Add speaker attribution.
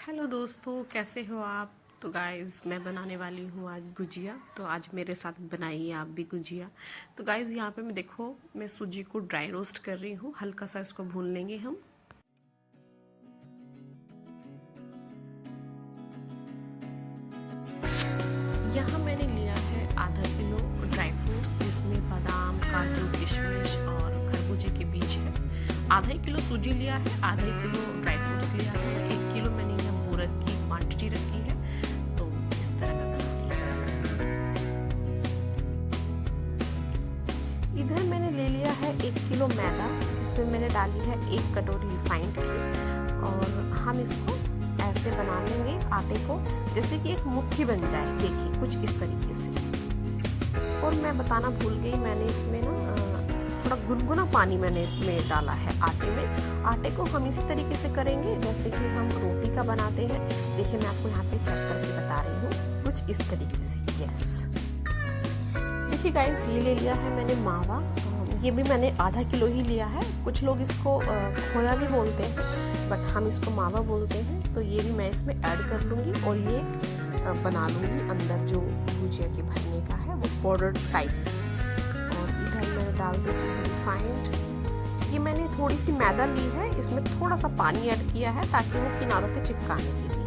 Speaker 1: Hello दोस्तों, कैसे हो आप। तो गाइज़ मैं बनाने वाली हूँ आज गुजिया। तो आज मेरे साथ बनाइए आप भी गुजिया। तो गाइज़ यहाँ पे मैं सूजी को ड्राई रोस्ट कर रही हूँ। हल्का सा इसको भून लेंगे हम। यहाँ मैंने लिया है आधा किलो ड्राई फ्रूट्स, जिसमें बादाम, काजू, किशमिश और खरबूजे के बीज है। आधा ही किलो सूजी लिया है, आधा ही किलो ड्राई फ्रूट्स लिया है। 1 किलो मैंने यहाँ पूरक की क्वांटिटी रखी है। तो इस तरह मैं बना रही हूँ। इधर मैंने ले लिया है 1 किलो मैदा, जिसमें मैंने डाली है 1 कटोरी रिफाइंड घी। और हम इसको ऐसे बना लेंगे आटे को, जैसे कि एक मुट्ठी बन जाए। देखिए कुछ इस तरीके से। और मैं बताना भूल गई, मैंने इसमें ना थोड़ा गुनगुना पानी मैंने इसमें डाला है आटे में। आटे को हम इसी तरीके से करेंगे जैसे कि हम रोटी का बनाते हैं। देखिए मैं आपको यहाँ पे चेक करके बता रही हूँ, कुछ इस तरीके से। यस, देखिए गाइस, ये ले लिया है मैंने मावा। ये भी मैंने आधा किलो ही लिया है। कुछ लोग इसको खोया भी बोलते हैं, बट हम इसको मावा बोलते हैं। तो ये भी मैं इसमें ऐड कर लूँगी और ये बना लूँगी अंदर जो गुजिया के भरने का है, वो पाउडर टाइप। और इधर मैं डाल देती हूँ रिफाइंड। ये मैंने थोड़ी सी मैदा ली है, इसमें थोड़ा सा पानी ऐड किया है ताकि वो किनारों पे चिपकाने के लिए।